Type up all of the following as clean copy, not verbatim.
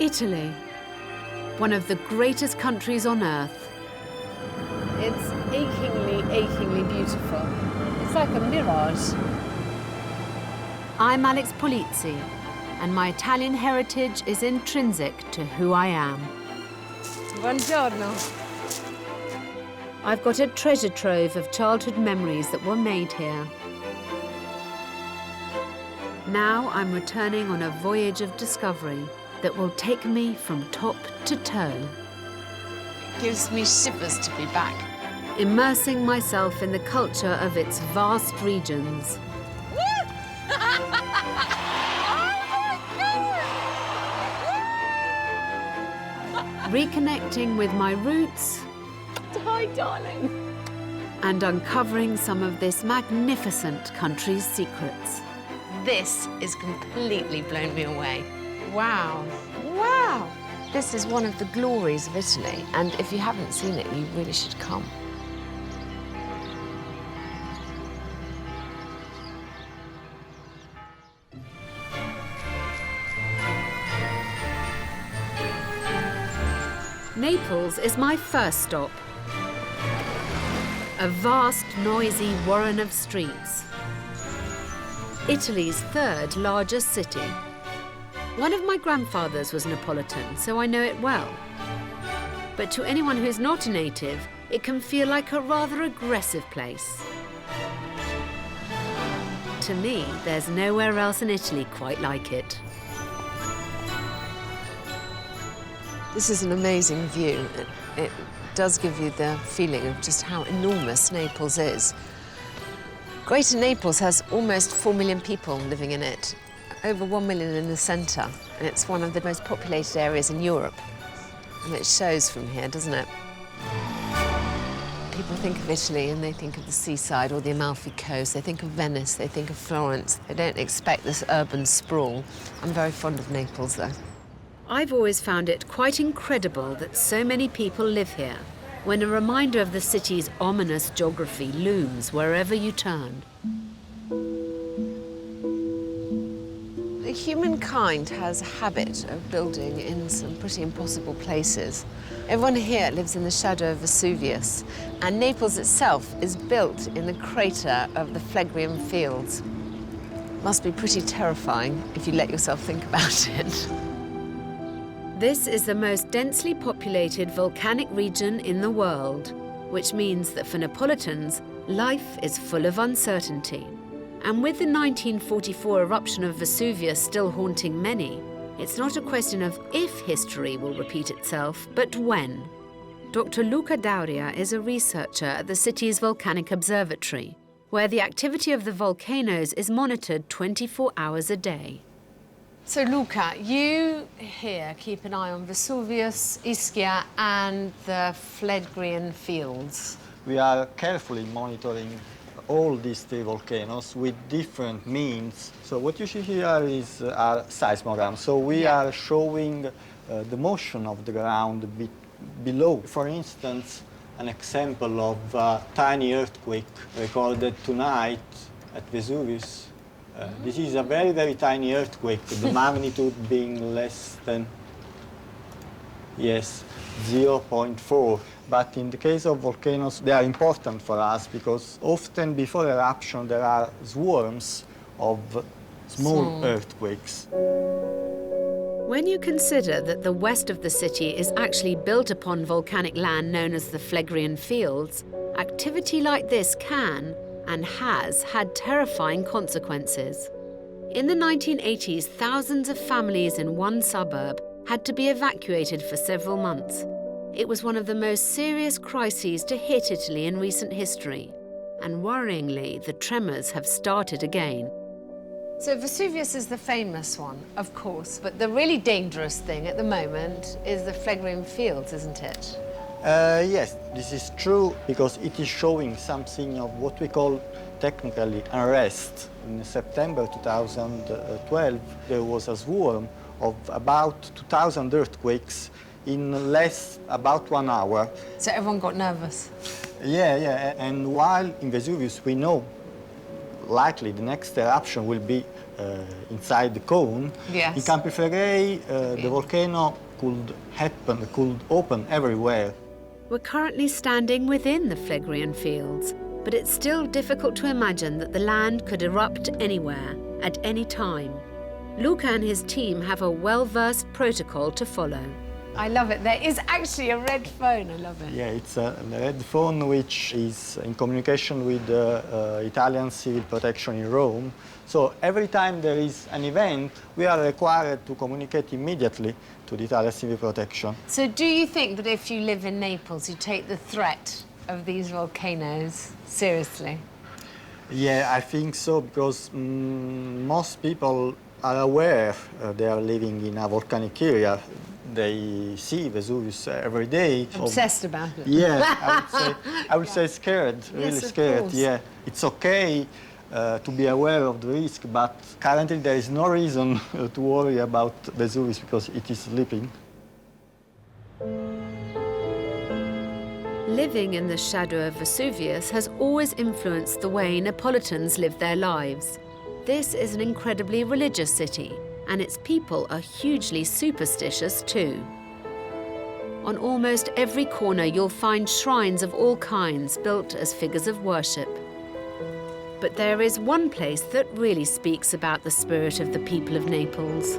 Italy, one of the greatest countries on Earth. It's achingly beautiful. It's like a mirage. I'm Alex Polizzi, and my Italian heritage is intrinsic to who I am. Buongiorno. I've got a treasure trove of childhood memories that were made here. Now I'm returning on a voyage of discovery that will take me from top to toe. It gives me shivers to be back. Immersing myself in the culture of its vast regions. Reconnecting with my roots. Hi, darling. And uncovering some of this magnificent country's secrets. This is completely blown me away. Wow. Wow. This is one of the glories of Italy, and if you haven't seen it, you really should come. Naples is my first stop. A vast, noisy warren of streets. Italy's third largest city. One of my grandfathers was Neapolitan, so I know it well. But to anyone who's not a native, it can feel like a rather aggressive place. To me, there's nowhere else in Italy quite like it. This is an amazing view. It does give you the feeling of just how enormous Naples is. Greater Naples has almost 4 million people living in it, over 1 million in the centre, and it's one of the most populated areas in Europe. And it shows from here, doesn't it? People think of Italy and they think of the seaside or the Amalfi Coast. They think of Venice, they think of Florence. They don't expect this urban sprawl. I'm very fond of Naples, though. I've always found it quite incredible that so many people live here, when a reminder of the city's ominous geography looms wherever you turn. Humankind has a habit of building in some pretty impossible places. Everyone here lives in the shadow of Vesuvius, and Naples itself is built in the crater of the Phlegrean Fields. Must be pretty terrifying if you let yourself think about it. This is the most densely populated volcanic region in the world, which means that for Neapolitans, life is full of uncertainty. And with the 1944 eruption of Vesuvius still haunting many, it's not a question of if history will repeat itself, but when. Dr. Luca Dauria is a researcher at the city's volcanic observatory, where the activity of the volcanoes is monitored 24 hours a day. So, Luca, you here keep an eye on Vesuvius, Ischia, and the Phlegrean Fields. We are carefully monitoring all these three volcanoes with different means. So what you see here is our seismogram. So we are showing the motion of the ground below. For instance, an example of a tiny earthquake recorded tonight at Vesuvius. This is a very, very tiny earthquake, the magnitude being less than, 0.4. But in the case of volcanoes, they are important for us because often before eruption there are swarms of small earthquakes. When you consider that the west of the city is actually built upon volcanic land known as the Phlegrean Fields, activity like this can and has had terrifying consequences. In the 1980s, thousands of families in one suburb had to be evacuated for several months. It was one of the most serious crises to hit Italy in recent history. And worryingly, the tremors have started again. So Vesuvius is the famous one, of course, but the really dangerous thing at the moment is the Phlegrean Fields, isn't it? Yes, this is true because it is showing something of what we call technically unrest. In September 2012, there was a swarm of about 2,000 earthquakes in less about 1 hour. So everyone got nervous? Yeah. And while in Vesuvius we know likely the next eruption will be inside the cone. Yes. In Campi Flegrei, the volcano could open everywhere. We're currently standing within the Phlegrean fields, but it's still difficult to imagine that the land could erupt anywhere, at any time. Luca and his team have a well-versed protocol to follow. I love it. There is actually a red phone. I love it. Yeah, it's a red phone which is in communication with the Italian Civil Protection in Rome. So every time there is an event, we are required to communicate immediately to the Italian Civil Protection. So do you think that if you live in Naples, you take the threat of these volcanoes seriously? Yeah, I think so, because most people are aware they are living in a volcanic area. They see Vesuvius every day. Obsessed about it. Yeah, I would say scared, really Yes, of scared. course. Yeah, it's okay to be aware of the risk, but currently there is no reason to worry about Vesuvius because it is sleeping. Living in the shadow of Vesuvius has always influenced the way Neapolitans live their lives. This is an incredibly religious city, and its people are hugely superstitious too. On almost every corner you'll find shrines of all kinds built as figures of worship. But there is one place that really speaks about the spirit of the people of Naples.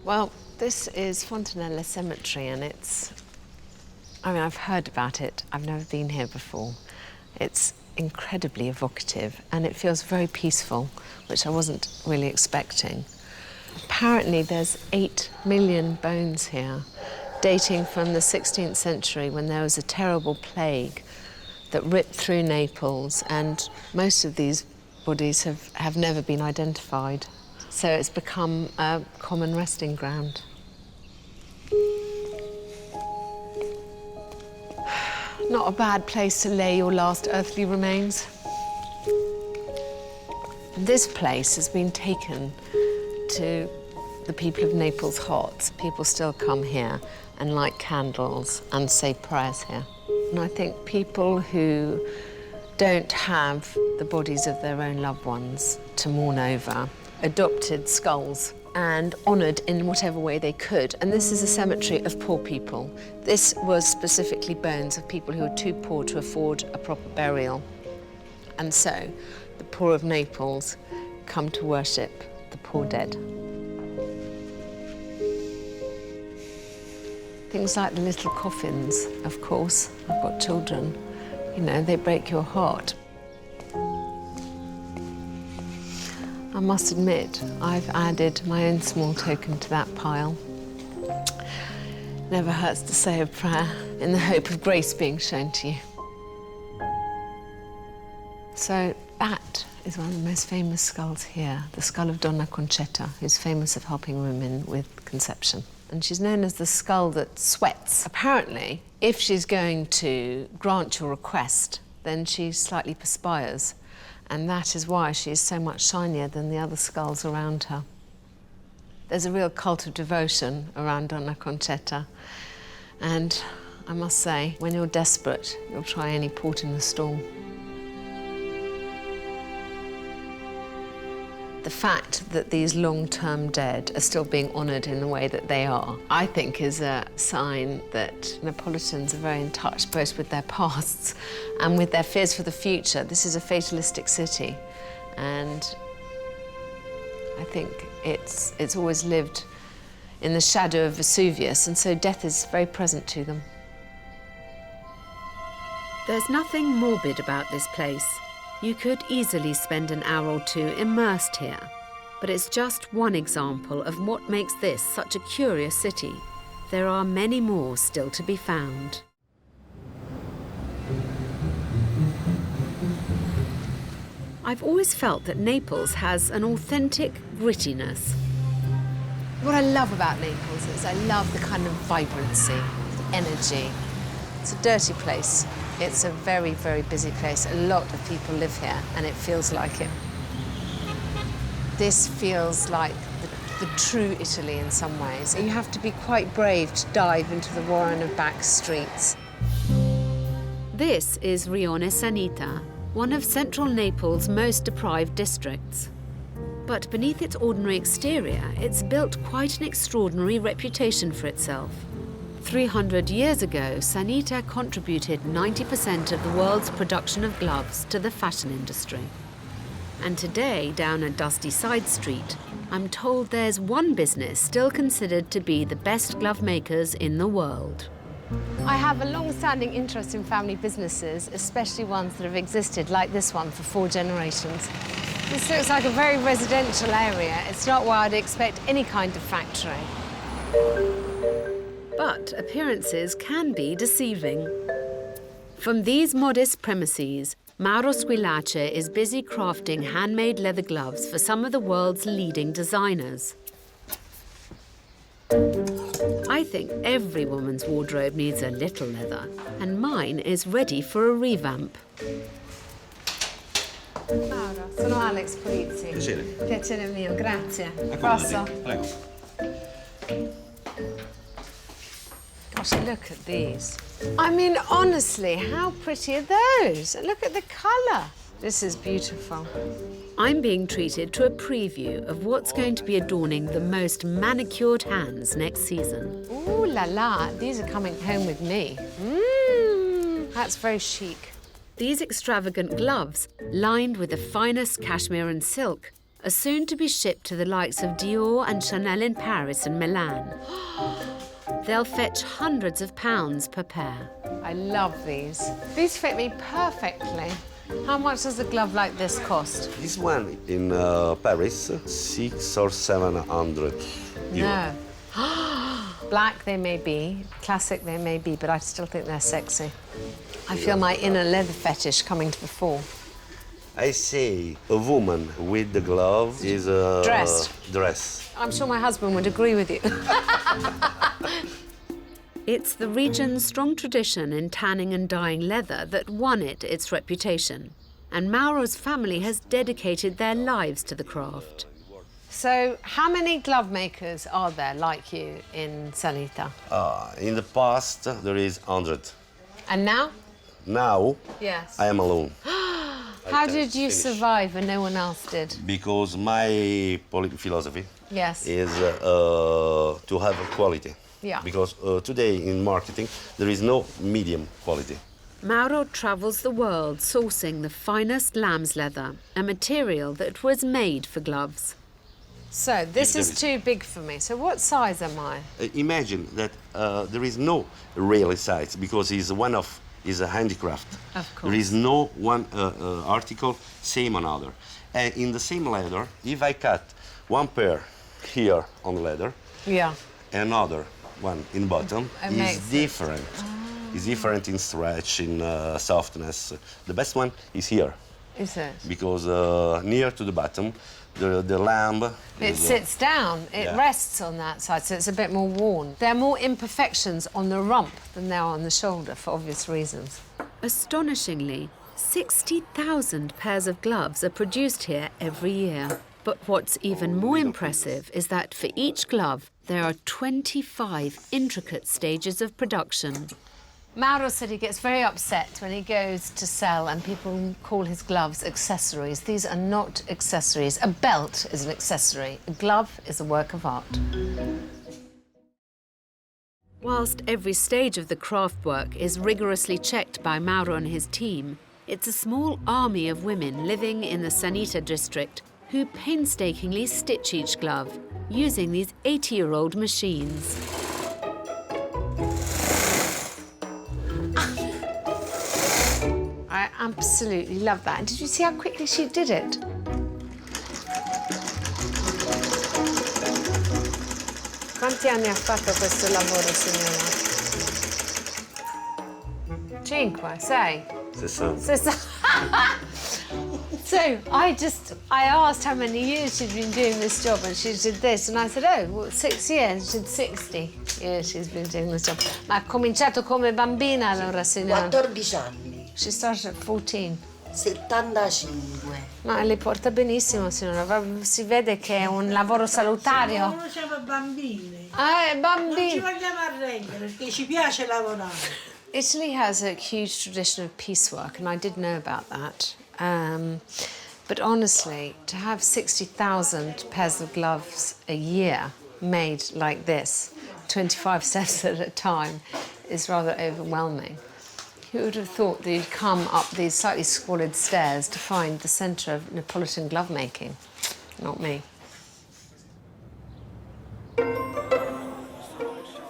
Well, this is Fontanelle Cemetery, and I've heard about it. I've never been here before. It's incredibly evocative, and it feels very peaceful, which I wasn't really expecting. Apparently, there's 8 million bones here, dating from the 16th century when there was a terrible plague that ripped through Naples, and most of these bodies have never been identified. So it's become a common resting ground. Not a bad place to lay your last earthly remains. This place has been taken to the people of Naples' hearts. People still come here and light candles and say prayers here. And I think people who don't have the bodies of their own loved ones to mourn over adopted skulls and honoured in whatever way they could. And this is a cemetery of poor people. This was specifically bones of people who were too poor to afford a proper burial. And so the poor of Naples come to worship the poor dead. Things like the little coffins, of course. I've got children. You know, they break your heart. I must admit, I've added my own small token to that pile. Never hurts to say a prayer in the hope of grace being shown to you. So that is one of the most famous skulls here, the skull of Donna Concetta, who's famous of helping women with conception. And she's known as the skull that sweats. Apparently, if she's going to grant your request, then she slightly perspires. And that is why she is so much shinier than the other skulls around her. There's a real cult of devotion around Donna Concetta. And I must say, when you're desperate, you'll try any port in the storm. The fact that these long-term dead are still being honoured in the way that they are, I think is a sign that Neapolitans are very in touch both with their pasts and with their fears for the future. This is a fatalistic city, and I think it's always lived in the shadow of Vesuvius, and so death is very present to them. There's nothing morbid about this place. You could easily spend an hour or two immersed here, but it's just one example of what makes this such a curious city. There are many more still to be found. I've always felt that Naples has an authentic grittiness. What I love about Naples is I love the kind of vibrancy, the energy. It's a dirty place. It's a very, very busy place. A lot of people live here, and it feels like it. This feels like the the true Italy in some ways. You have to be quite brave to dive into the warren of back streets. This is Rione Sanita, one of central Naples' most deprived districts. But beneath its ordinary exterior, it's built quite an extraordinary reputation for itself. 300 years ago, Sanita contributed 90% of the world's production of gloves to the fashion industry. And today, down a dusty side street, I'm told there's one business still considered to be the best glove makers in the world. I have a long-standing interest in family businesses, especially ones that have existed, like this one, for 4 generations. This looks like a very residential area. It's not where I'd expect any kind of factory. But appearances can be deceiving. From these modest premises, Mauro Squillace is busy crafting handmade leather gloves for some of the world's leading designers. I think every woman's wardrobe needs a little leather, and mine is ready for a revamp. Mauro, sono Alex Polizzi. Piacere. Piacere mio, grazie. Accomodati. Posso? Prego. Gosh, look at these. I mean, honestly, how pretty are those? And look at the colour. This is beautiful. I'm being treated to a preview of what's going to be adorning the most manicured hands next season. Ooh la la, these are coming home with me. That's very chic. These extravagant gloves, lined with the finest cashmere and silk, are soon to be shipped to the likes of Dior and Chanel in Paris and Milan. They'll fetch hundreds of pounds per pair. I love these. These fit me perfectly. How much does a glove like this cost? This one in Paris, 600 or 700 euro. No. Black they may be, classic they may be, but I still think they're sexy. I feel my inner leather fetish coming to the fore. I say a woman with the glove is dressed. I'm sure my husband would agree with you. It's the region's strong tradition in tanning and dyeing leather that won it its reputation. And Mauro's family has dedicated their lives to the craft. So, how many glove makers are there like you in Sanita? In the past, there is 100. And now? Now, Yes. I am alone. How did you survive and no one else did? Because my philosophy Yes. is to have a quality. Yeah. Because today in marketing, there is no medium quality. Mauro travels the world sourcing the finest lamb's leather, a material that was made for gloves. So, this is too big for me. So, what size am I? Imagine that there is no real size because it's a handicraft. Of course. There is no one article same another. And in the same leather, if I cut one pair here on the leather, Yeah. another one in bottom, It is makes sense. different. It's different in stretch, in softness. The best one is here Is it? because near to the bottom, the lamb. It sits down. It Yeah. rests on that side, so it's a bit more worn. There are more imperfections on the rump than there are on the shoulder, for obvious reasons. Astonishingly, 60,000 pairs of gloves are produced here every year. But what's even more impressive is that for each glove, there are 25 intricate stages of production. Mauro said he gets very upset when he goes to sell and people call his gloves accessories. These are not accessories. A belt is an accessory. A glove is a work of art. Whilst every stage of the craft work is rigorously checked by Mauro and his team, it's a small army of women living in the Sanita district who painstakingly stitch each glove using these 80-year-old machines. I absolutely love that. And did you see how quickly she did it? Quanti anni ha fatto questo lavoro, signora? 5, 6. 60. So I asked how many years she'd been doing this job, and she did this, and I said, oh, well, 6 years. She said 60 years she's been doing this job. Ma ha cominciato come bambina allora, signora? 14 anni. She started at 14. 75. Ma li porta benissimo, signora. Si vede che è un lavoro salutario. Noi siamo bambini. Ah, Non ci bambini. vogliamo arrendere perché ci piace lavorare. Italy has a huge tradition of piecework, and I did know about that. But honestly, to have 60,000 pairs of gloves a year made like this, 25 sets at a time, is rather overwhelming. Who would have thought that you'd come up these slightly squalid stairs to find the centre of Neapolitan glove making? Not me.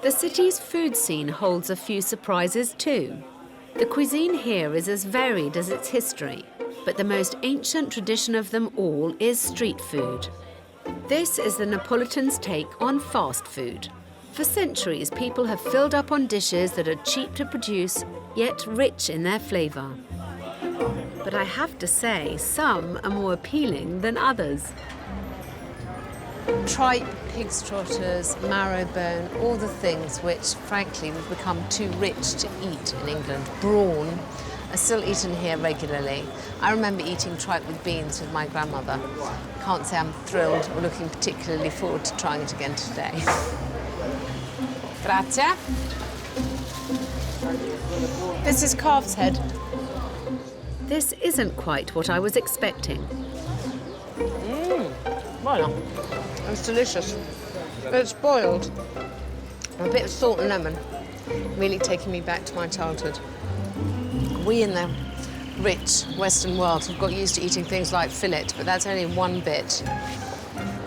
The city's food scene holds a few surprises too. The cuisine here is as varied as its history, but the most ancient tradition of them all is street food. This is the Neapolitans' take on fast food. For centuries, people have filled up on dishes that are cheap to produce, yet rich in their flavour. But I have to say, some are more appealing than others. Tripe, pig's trotters, marrowbone, all the things which, frankly, we've become too rich to eat in England. Brawn are still eaten here regularly. I remember eating tripe with beans with my grandmother. Can't say I'm thrilled or looking particularly forward to trying it again today. Grazie. This is calf's head. This isn't quite what I was expecting. Bueno. It's delicious. It's boiled. A bit of salt and lemon. Really taking me back to my childhood. We in the rich Western world have got used to eating things like fillet, but that's only one bit.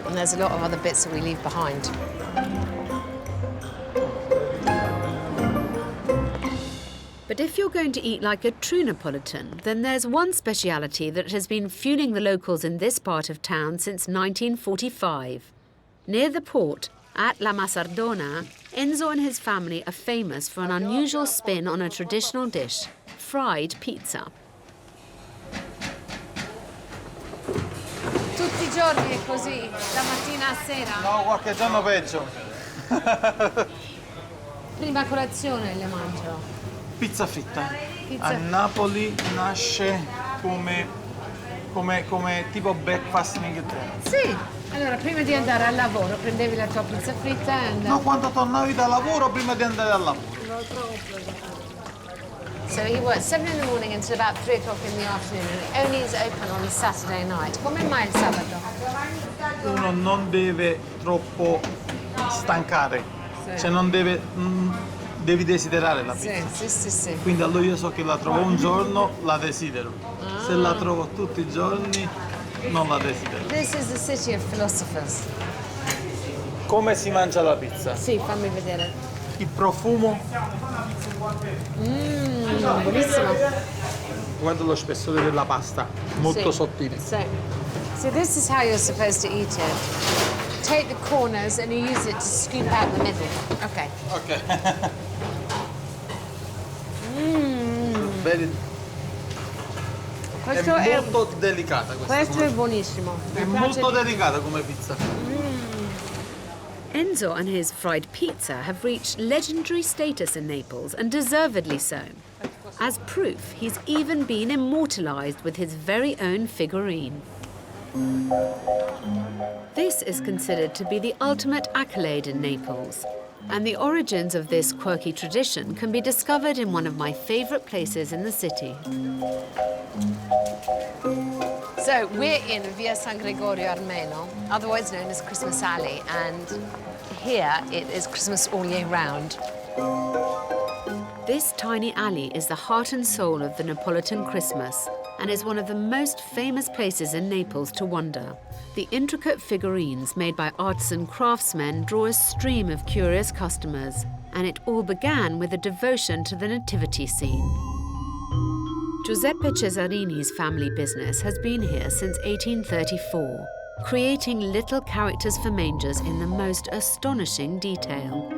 And there's a lot of other bits that we leave behind. But if you're going to eat like a true Neapolitan, then there's one speciality that has been fueling the locals in this part of town since 1945. Near the port, at La Massardona, Enzo and his family are famous for an unusual spin on a traditional dish, fried pizza. Tutti I giorni è così, da mattina a sera. No, qualche giorno peggio. Prima colazione le mangio. Pizza fritta. Pizza. A Napoli nasce come tipo breakfast in Inghilterra. Sì. Allora, prima di andare al lavoro, prendevi la tua pizza fritta e andavi. No, quando tornavi da lavoro prima di andare al lavoro. So he works 7 in the morning until about 3 o'clock in the afternoon, and only is open on a Saturday night. Come mai il sabato? Uno non deve troppo stancare, cioè non deve, devi desiderare la pizza. Sì. Quindi allora io so che la trovo un giorno, la desidero. Se la trovo tutti i giorni, non la desidero. This is the city of philosophers. Come si mangia la pizza? Sì, fammi vedere. Il profumo. Buonissimo. Guarda lo spessore della pasta, molto Sì. sottile. Sì. So this is how you're supposed to eat it. Take the corners and you use it to scoop out the middle. Okay. Ok. Questo è molto delicata questa. Questo è buonissimo. È molto delicata come pizza. Enzo and his fried pizza have reached legendary status in Naples, and deservedly so. As proof, he's even been immortalised with his very own figurine. This is considered to be the ultimate accolade in Naples, and the origins of this quirky tradition can be discovered in one of my favourite places in the city. So we're in Via San Gregorio Armeno, otherwise known as Christmas Alley, and here it is Christmas all year round. This tiny alley is the heart and soul of the Neapolitan Christmas and is one of the most famous places in Naples to wander. The intricate figurines made by artisan craftsmen draw a stream of curious customers, and it all began with a devotion to the nativity scene. Giuseppe Cesarini's family business has been here since 1834, creating little characters for mangers in the most astonishing detail.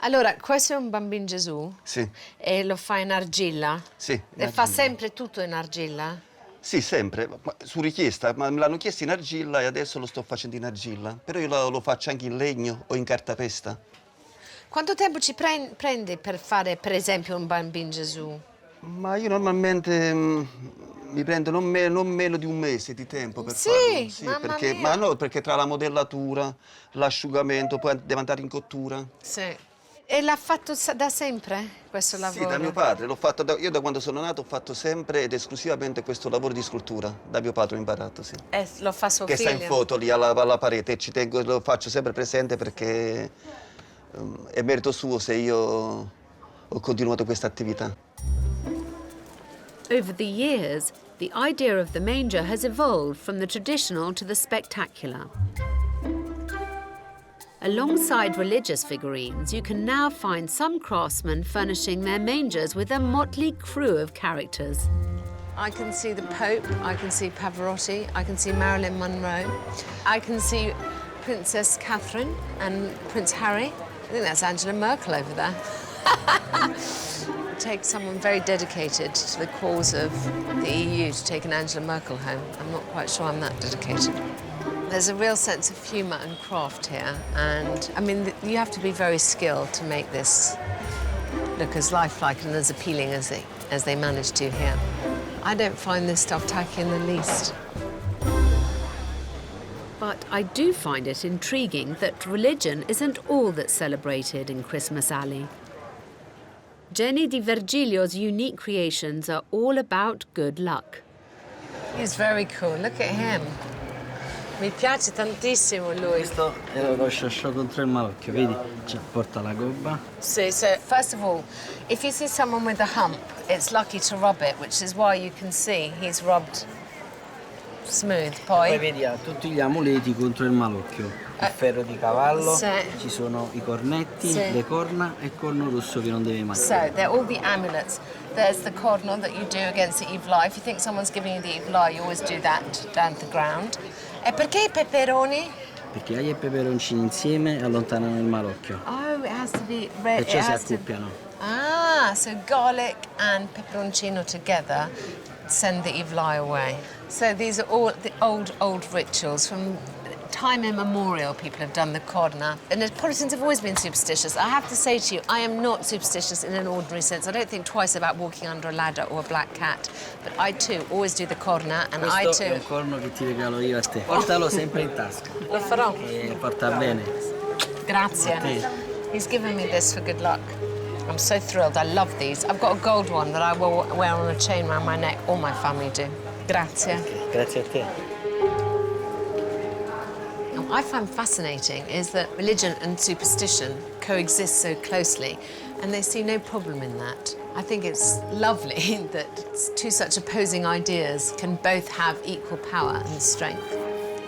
Allora, questo è un Bambino Gesù? Sì. E lo fa in argilla? Sì. E fa sempre tutto in argilla? Sì, sempre, ma su richiesta, ma me l'hanno chiesto in argilla e adesso lo sto facendo in argilla. Però io lo faccio anche in legno o in cartapesta. Quanto tempo ci prendi per fare, per esempio, un Bambino Gesù? Ma io normalmente mi prendo non meno di un mese di tempo per Sì, farlo. Sì, mamma perché, mia. ma no, perché tra la modellatura, l'asciugamento, poi deve andare in cottura. Sì. E l'ha fatto da sempre questo Sì, lavoro? da mio padre, l'ho fatto io da quando sono nato ho fatto sempre ed esclusivamente questo lavoro di scultura. Da mio padre ho imparato, sì. Lo fa suo Che sta in figlio? foto lì alla parete e ci tengo, lo faccio sempre presente perché è merito suo se io ho continuato questa attività. Over the years, the idea of the manger has evolved from the traditional to the spectacular. Alongside religious figurines, you can now find some craftsmen furnishing their mangers with a motley crew of characters. I can see the Pope, I can see Pavarotti, I can see Marilyn Monroe, I can see Princess Catherine and Prince Harry. I think that's Angela Merkel over there. Take someone very dedicated to the cause of the EU to take an Angela Merkel home. I'm not quite sure I'm that dedicated. There's a real sense of humour and craft here, and I mean, you have to be very skilled to make this look as lifelike and as appealing as they manage to here. I don't find this stuff tacky in the least. But I do find it intriguing that religion isn't all that's celebrated in Christmas Alley. Jenny Di Virgilio's unique creations are all about good luck. He's very cool. Look at him. Mi piace tantissimo lui. Questo è lo sciasciò contro il malocchio, vedi? Cioè, porta la gobba. So first of all, if you see someone with a hump, it's lucky to rub it, which is why you can see he's rubbed smooth. Poi Poi vedi ha tutti gli amuleti contro il malocchio. Il ferro di cavallo, sì. ci sono i cornetti, Sì. le corna e il corno rosso che non deve mai. so they're all the amulets. There's the cardinal that you do against the evil eye. If you think someone's giving you the evil eye, you always do that down to the ground. E perché i peperoni? Perché aglio e peperoncini insieme allontanano il malocchio. Oh, it has to be red. Perciò it si has to- accoppiano. Ah, so garlic and peperoncino together send the evil eye away. So these are all the old rituals from time immemorial. People have done the cordona. And Protestants have always been superstitious. I have to say to you, I am not superstitious in an ordinary sense. I don't think twice about walking under a ladder or a black cat. But I too always do the cordona, and I Questo è too. un corno che ti regalo io a te. Portalo sempre in tasca. Lo farò. E porta bene. Grazie. A te. He's given me this for good luck. I'm so thrilled. I love these. I've got a gold one that I will wear on a chain around my neck. All my family do. Grazie. Grazie a te. What I find fascinating is that religion and superstition coexist so closely, and they see no problem in that. I think it's lovely that two such opposing ideas can both have equal power and strength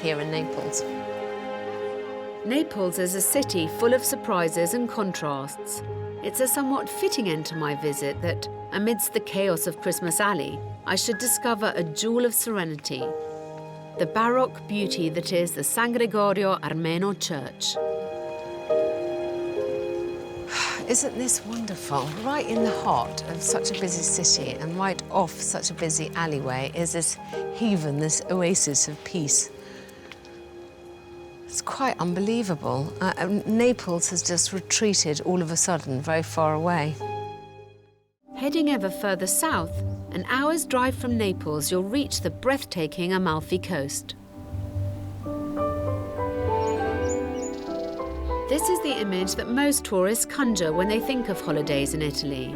here in Naples. Naples is a city full of surprises and contrasts. It's a somewhat fitting end to my visit that, amidst the chaos of Christmas Alley, I should discover a jewel of serenity, the Baroque beauty that is the San Gregorio Armeno Church. Isn't this wonderful? Right in the heart of such a busy city and right off such a busy alleyway is this haven, this oasis of peace. It's quite unbelievable. Naples has just retreated all of a sudden very far away. Heading ever further south, an hour's drive from Naples, you'll reach the breathtaking Amalfi Coast. This is the image that most tourists conjure when they think of holidays in Italy.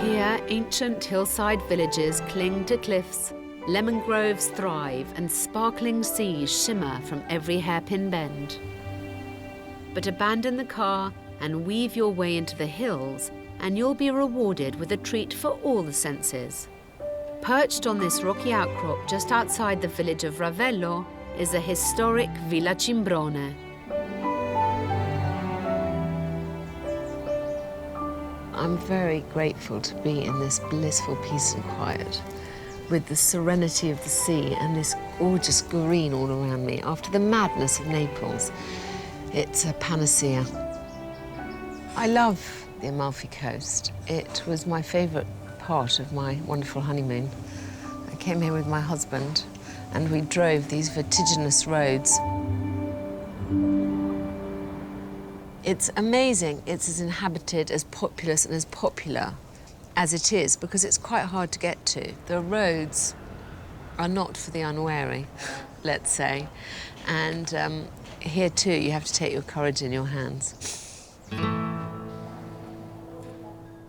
Here, ancient hillside villages cling to cliffs, lemon groves thrive, and sparkling seas shimmer from every hairpin bend. But abandon the car and weave your way into the hills, and you'll be rewarded with a treat for all the senses. Perched on this rocky outcrop just outside the village of Ravello is the historic Villa Cimbrone. I'm very grateful to be in this blissful peace and quiet, with the serenity of the sea and this gorgeous green all around me. After the madness of Naples, it's a panacea. I love the Amalfi Coast. It was my favourite part of my wonderful honeymoon. I came here with my husband and we drove these vertiginous roads. It's amazing it's as inhabited, as populous and as popular as it is, because it's quite hard to get to. The roads are not for the unwary, let's say. And here too, you have to take your courage in your hands.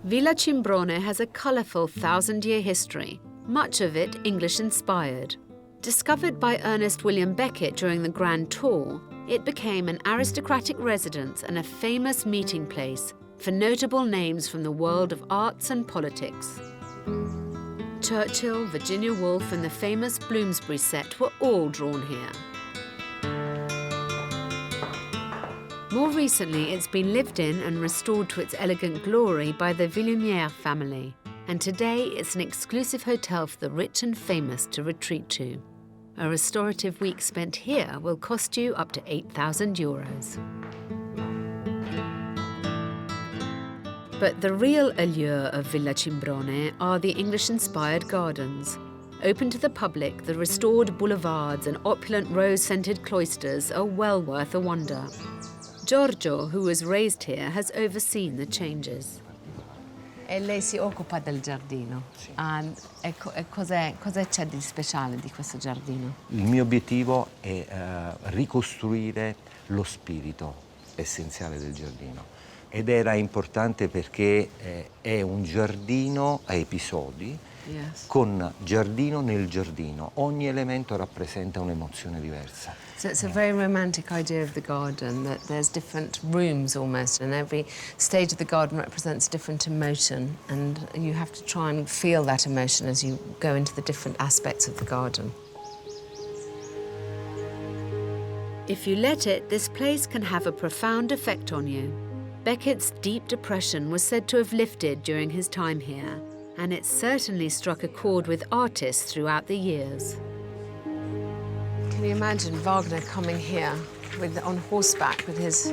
Villa Cimbrone has a colourful 1,000-year history, much of it English-inspired. Discovered by Ernest William Beckett during the Grand Tour, it became an aristocratic residence and a famous meeting place for notable names from the world of arts and politics. Churchill, Virginia Woolf and the famous Bloomsbury set were all drawn here. More recently, it's been lived in and restored to its elegant glory by the Villumière family, and today it's an exclusive hotel for the rich and famous to retreat to. A restorative week spent here will cost you up to €8,000. But the real allure of Villa Cimbrone are the English-inspired gardens. Open to the public, the restored boulevards and opulent rose-scented cloisters are well worth a wander. Giorgio, who was raised here, has overseen the changes. E lei si occupa del giardino. Cosa c'è di speciale di questo giardino? Il mio obiettivo è ricostruire lo spirito essenziale del giardino. Ed era importante perché è un giardino a episodi, Yes. con giardino nel giardino. Ogni elemento rappresenta un'emozione diversa. So it's a very romantic idea of the garden, that there's different rooms almost, and every stage of the garden represents a different emotion, and you have to try and feel that emotion as you go into the different aspects of the garden. If you let it, this place can have a profound effect on you. Beckett's deep depression was said to have lifted during his time here, and it certainly struck a chord with artists throughout the years. Can you imagine Wagner coming here on horseback with his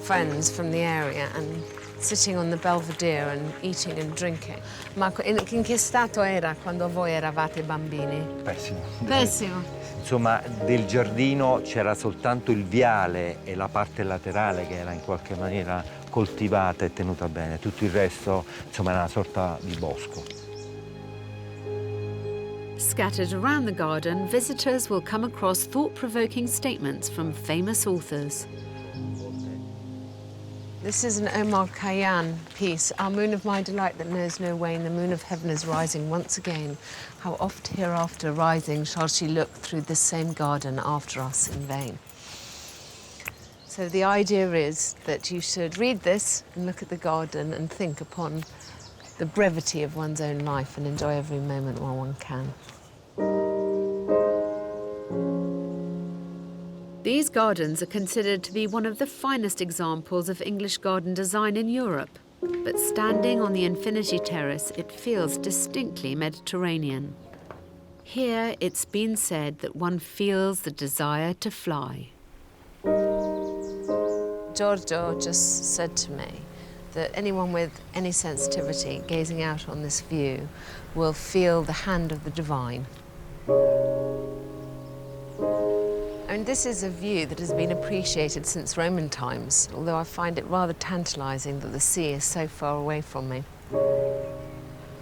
friends from the area and sitting on the belvedere and eating and drinking? Ma in che stato era quando voi eravate bambini? Pessimo. Pessimo. Insomma, del giardino c'era soltanto il viale e la parte laterale che era in qualche maniera coltivata e tenuta bene. Tutto il resto, insomma, era una sorta di bosco. Scattered around the garden, visitors will come across thought-provoking statements from famous authors. This is an Omar Khayyam piece, Our moon of my delight that knows no wane, the moon of heaven is rising once again. How oft hereafter rising shall she look through this same garden after us in vain. So the idea is that you should read this and look at the garden and think upon the brevity of one's own life and enjoy every moment while one can. These gardens are considered to be one of the finest examples of English garden design in Europe. But standing on the infinity terrace, it feels distinctly Mediterranean. Here, it's been said that one feels the desire to fly. Giorgio just said to me that anyone with any sensitivity gazing out on this view will feel the hand of the divine. I mean, this is a view that has been appreciated since Roman times, although I find it rather tantalising that the sea is so far away from me.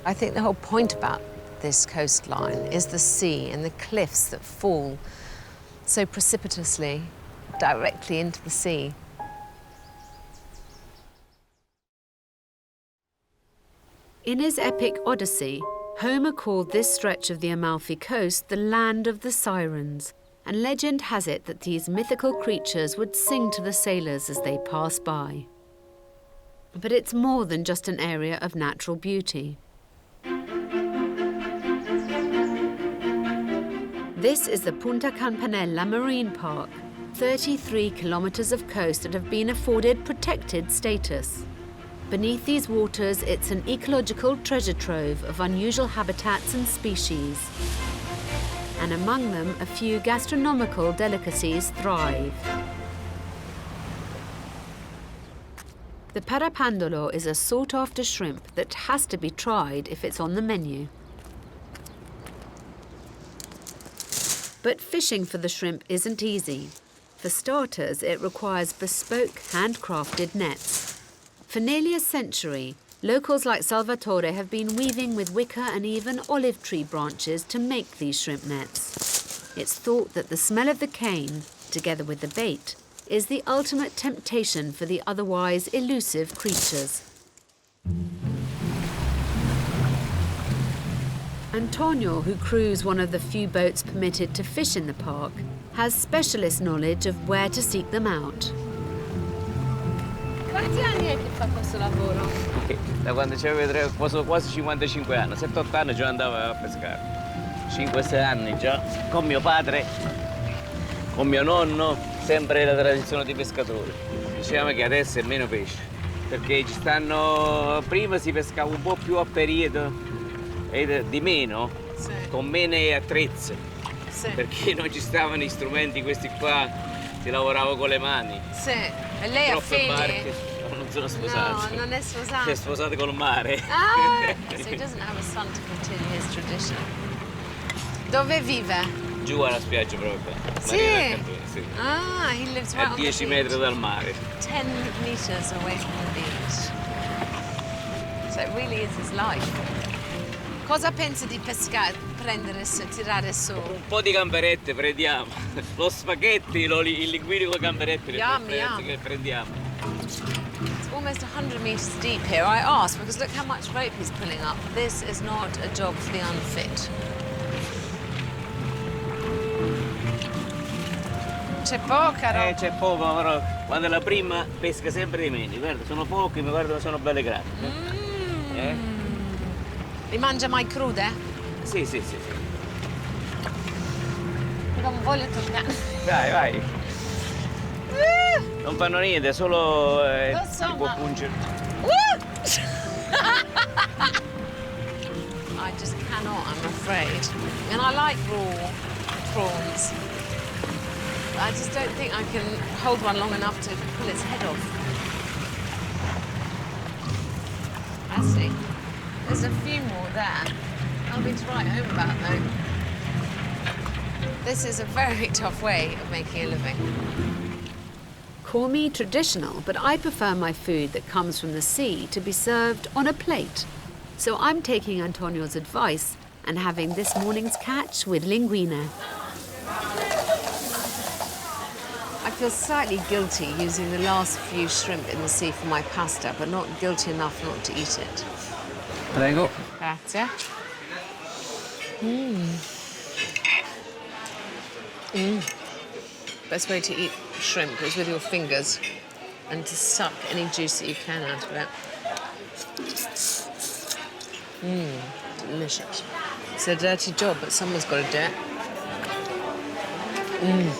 I think the whole point about this coastline is the sea and the cliffs that fall so precipitously directly into the sea. In his epic Odyssey, Homer called this stretch of the Amalfi Coast the land of the sirens, and legend has it that these mythical creatures would sing to the sailors as they pass by. But it's more than just an area of natural beauty. This is the Punta Campanella Marine Park, 33 kilometers of coast that have been afforded protected status. Beneath these waters, it's an ecological treasure trove of unusual habitats and species. And among them, a few gastronomical delicacies thrive. The parapandolo is a sought-after shrimp that has to be tried if it's on the menu. But fishing for the shrimp isn't easy. For starters, it requires bespoke, handcrafted nets. For nearly a century, locals like Salvatore have been weaving with wicker and even olive tree branches to make these shrimp nets. It's thought that the smell of the cane, together with the bait, is the ultimate temptation for the otherwise elusive creatures. Antonio, who crews one of the few boats permitted to fish in the park, has specialist knowledge of where to seek them out. Quanti anni è che fa questo lavoro? Da quando c'avevo quasi 55 anni, 7-8 anni già andavo a pescare. 5-6 anni già, con mio padre, con mio nonno, sempre la tradizione di pescatori. Diciamo che adesso è meno pesce, perché ci stanno... Prima si pescava un po' più a periodo e di meno, Sì. con meno attrezzi, Sì. perché non ci stavano gli strumenti questi qua, si lavorava con le mani. Sì. E lei ha Troppe figli? barche. No, non sono sposato. No, non è sposato. Si è sposato col mare. Ah, so he doesn't have a son to continue his tradition. Dove vive? Giù alla spiaggia proprio. Sì. Marina Cantone, sì. Ah, he lives right A on the 10 beach. metri dal mare. 10 meters away from the beach. So it really is his life. Cosa pensa di pescare, prendere, tirare su? Un po' di gamberette prendiamo. Lo spaghetti, il linguine con gamberette Yum, che prendiamo. It's almost 100 meters deep here. I asked because look how much rope he's pulling up. This is not a job for the unfit. C'è poca roba. C'è poco, però quando è la prima pesca sempre di meno. Guarda, sono pochi, ma guarda, sono belle grandi. Li mangia mai crude? Sì, sì, sì. Non voglio toccare. Vai, vai. Non fanno niente, solo Lo so, tipo ma- pungere. I just cannot, I'm afraid. And I like raw prawns. I just don't think I can hold one long enough to pull its head off. I see. There's a few more there. Nothing to write home about, though. This is a very tough way of making a living. Call me traditional, but I prefer my food that comes from the sea to be served on a plate. So I'm taking Antonio's advice and having this morning's catch with linguine. I feel slightly guilty using the last few shrimp in the sea for my pasta, but not guilty enough not to eat it. Prego. Grazie. Best way to eat shrimp is with your fingers and to suck any juice that you can out of it. Delicious. It's a dirty job, but someone's got to do it.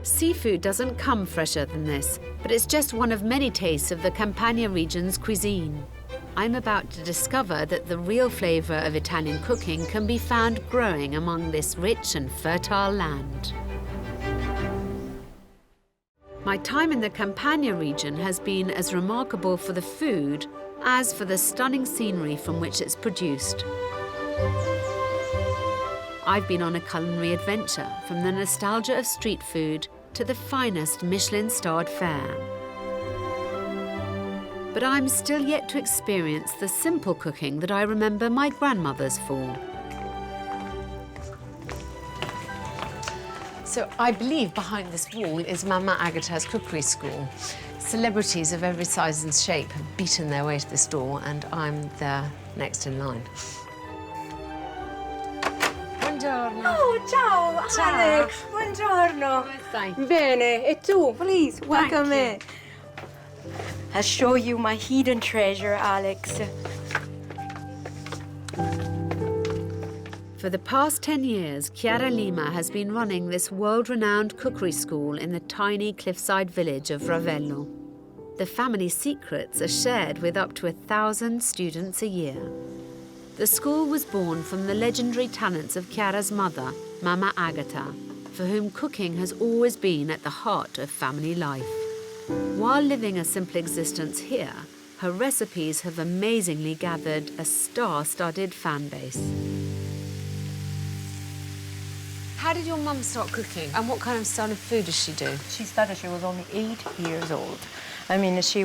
Seafood doesn't come fresher than this, but it's just one of many tastes of the Campania region's cuisine. I'm about to discover that the real flavour of Italian cooking can be found growing among this rich and fertile land. My time in the Campania region has been as remarkable for the food as for the stunning scenery from which it's produced. I've been on a culinary adventure, from the nostalgia of street food to the finest Michelin-starred fare. But I'm still yet to experience the simple cooking that I remember my grandmothers for. So I believe behind this wall is Mama Agata's cookery school. Celebrities of every size and shape have beaten their way to this door, and I'm there next in line. Buongiorno. Oh, ciao, Alex. Buongiorno. Come stai? Bene. E tu? Please, welcome in. I'll show you my hidden treasure, Alex. For the past 10 years, Chiara Lima has been running this world-renowned cookery school in the tiny cliffside village of Ravello. The family secrets are shared with up to 1,000 students a year. The school was born from the legendary talents of Chiara's mother, Mama Agata, for whom cooking has always been at the heart of family life. While living a simple existence here, her recipes have amazingly gathered a star-studded fan base. how did your mum start cooking? And what kind of style of food does she do? She started, she was only 8 years old. I mean, she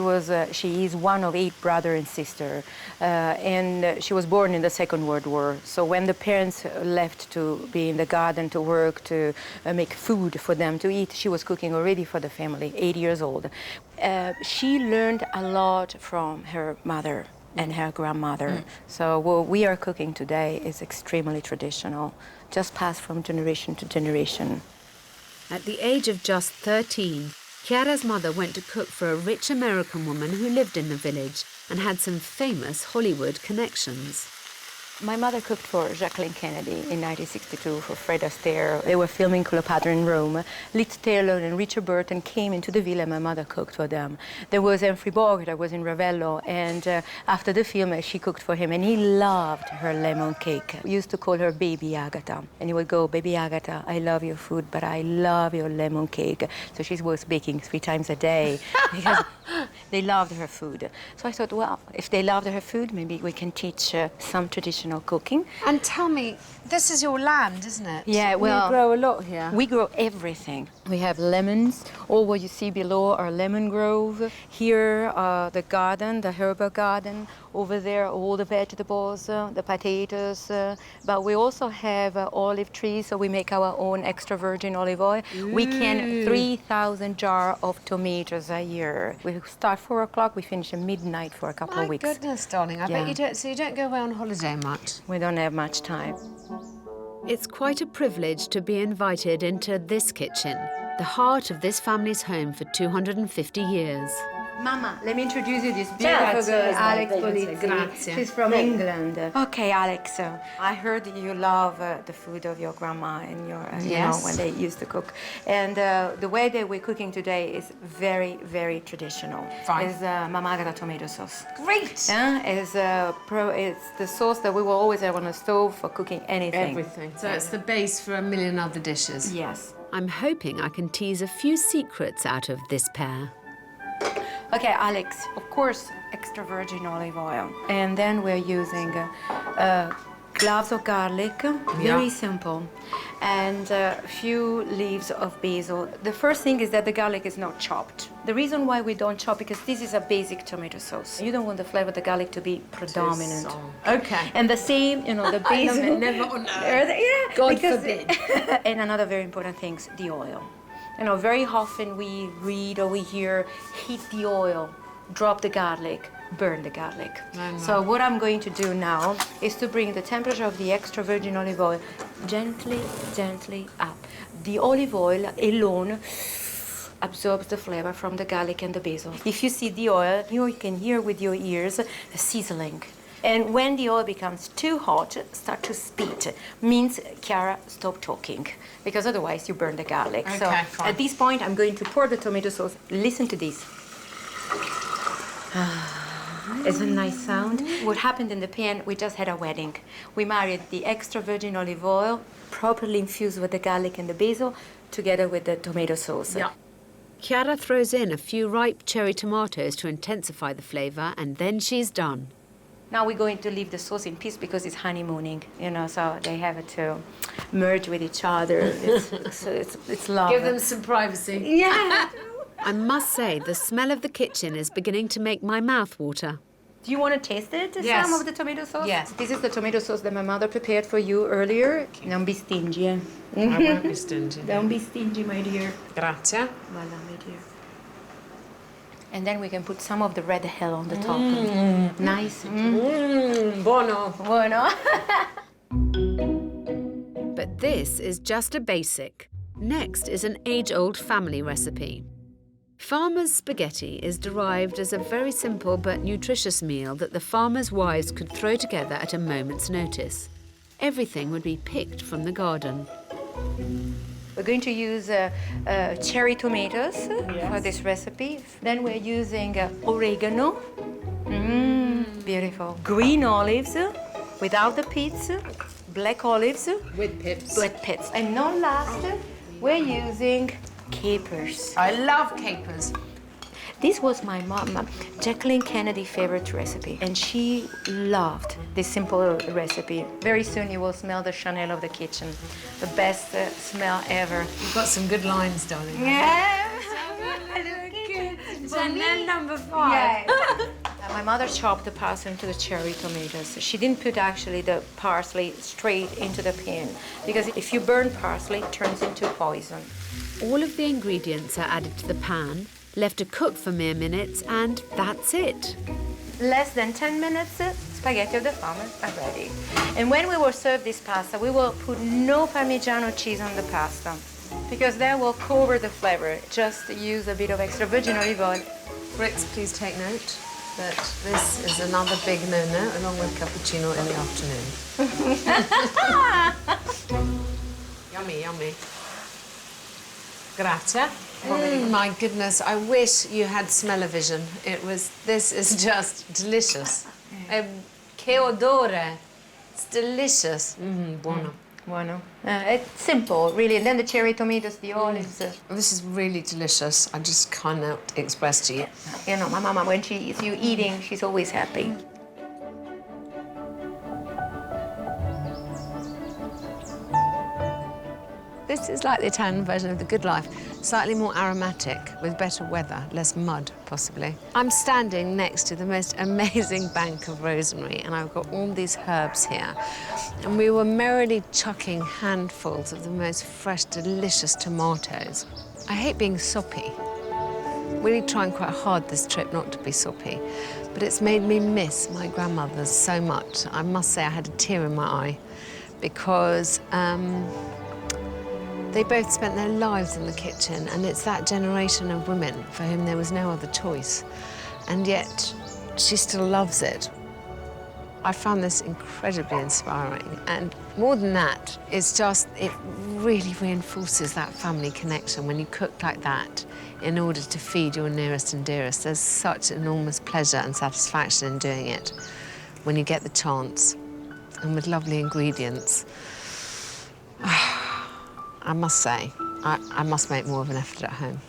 is one of 8 brothers and sisters, and she was born in the Second World War. So when the parents left to be in the garden to work, to make food for them to eat, she was cooking already for the family, 8 years old. She learned a lot from her mother and her grandmother. So what we are cooking today is extremely traditional, just passed from generation to generation. At the age of just 13, Chiara's mother went to cook for a rich American woman who lived in the village and had some famous Hollywood connections. My mother cooked for Jacqueline Kennedy in 1962 for Fred Astaire. They were filming Cleopatra in Rome. Liz Taylor and Richard Burton came into the villa and my mother cooked for them. There was Humphrey Bogart, I was in Ravello, and after the film she cooked for him and he loved her lemon cake. We used to call her Baby Agata. And he would go, Baby Agata, I love your food, but I love your lemon cake. So she was baking 3 times a day because they loved her food. So I thought, well, if they loved her food, maybe we can teach some traditional cooking. And tell me, this is your land, isn't it? Yeah, well, you grow a lot here. We grow everything. We have lemons. All what you see below are lemon grove. Here, the garden, the herbal garden. Over there, all the vegetables, the potatoes. But we also have olive trees, so we make our own extra virgin olive oil. We can 3,000 jars of tomatoes a year. We start 4 o'clock, we finish at midnight for a couple of weeks. My goodness, darling. I bet you don't. So you don't go away on holiday much? We don't have much time. It's quite a privilege to be invited into this kitchen, the heart of this family's home for 250 years. Mama, let me introduce you this beautiful girl, Alex Polizzi. Grazie. She's from England. Okay, Alex, I heard you love the food of your grandma and your, you know, when they used to cook. And the way that we're cooking today is very, very traditional. Fine. It's Mama Agata tomato sauce. Great! It's the sauce that we will always have on the stove for cooking anything. Everything. So it's the base for a million other dishes. Yes. I'm hoping I can tease a few secrets out of this pair. Okay, Alex, of course, extra virgin olive oil. And then we're using cloves of garlic, very simple, and a few leaves of basil. The first thing is that the garlic is not chopped. The reason why we don't chop, because this is a basic tomato sauce. You don't want the flavor of the garlic to be predominant. Okay. And the same, you know, the basil. Never on earth. Yeah, God because forbid. And another very important thing is the oil. You know, very often we read or we hear, heat the oil, drop the garlic, burn the garlic. So what I'm going to do now is to bring the temperature of the extra virgin olive oil gently, gently up. The olive oil alone absorbs the flavor from the garlic and the basil. If you see the oil, you can hear with your ears the sizzling. And when the oil becomes too hot, start to spit. Means, Chiara, stop talking, because otherwise you burn the garlic. Okay, so fine. at this point, I'm going to pour the tomato sauce. Listen to this. It's a nice sound. What happened in the pan, we just had a wedding. We married the extra virgin olive oil, properly infused with the garlic and the basil, together with the tomato sauce. Yeah. Chiara throws in a few ripe cherry tomatoes to intensify the flavour, and then she's done. Now we're going to leave the sauce in peace because it's honeymooning, you know, so they have to merge with each other. It's love. Give them some privacy. Yeah. I must say, the smell of the kitchen is beginning to make my mouth water. Do you want to taste it? Yes. Some of the tomato sauce? Yes. This is the tomato sauce that my mother prepared for you earlier. Don't be stingy. I won't be stingy. Don't be stingy, my dear. Grazie. Voila, my dear. And then we can put some of the red hell on the top. Nice. Buono. Bueno. But this is just a basic. Next is an age-old family recipe. Farmer's spaghetti is derived as a very simple but nutritious meal that the farmers' wives could throw together at a moment's notice. Everything would be picked from the garden. We're going to use cherry tomatoes for this recipe. Then we're using oregano. Beautiful. Green olives without the pits. Black olives With pips. with pits. And not last, we're using capers. I love capers. This was my mom, Jacqueline Kennedy favorite recipe, and she loved this simple recipe. Very soon you will smell the Chanel of the kitchen, the best smell ever. You've got some good lines, darling. Yeah. Chanel number 5. Yeah. My mother chopped the parsley into the cherry tomatoes. She didn't put actually the parsley straight into the pan, because if you burn parsley, it turns into poison. All of the ingredients are added to the pan, left to cook for mere minutes, and that's it. Less than 10 minutes, spaghetti of the farmer are ready. And when we will serve this pasta, we will put no Parmigiano cheese on the pasta, because that will cover the flavor. Just use a bit of extra virgin olive oil. Bricks, please take note that this is another big no-no, along with cappuccino in the afternoon. Yummy, yummy. Grazie. My goodness, I wish you had smell-o-vision. This is just delicious. Che odore. It's delicious. Buono. Bueno. It's simple, really. And then the cherry tomatoes, the olives. This is really delicious. I just cannot express to you. You know, my mama, when she sees you eating, she's always happy. This is like the Italian version of the good life, slightly more aromatic, with better weather, less mud, possibly. I'm standing next to the most amazing bank of rosemary, and I've got all these herbs here. And we were merrily chucking handfuls of the most fresh, delicious tomatoes. I hate being soppy. Really trying quite hard this trip not to be soppy, but it's made me miss my grandmothers so much. I must say I had a tear in my eye, because they both spent their lives in the kitchen, and it's that generation of women for whom there was no other choice. And yet, she still loves it. I found this incredibly inspiring. And more than that, it's just, it really reinforces that family connection when you cook like that in order to feed your nearest and dearest. There's such enormous pleasure and satisfaction in doing it when you get the chance, and with lovely ingredients. I must say, I must make more of an effort at home.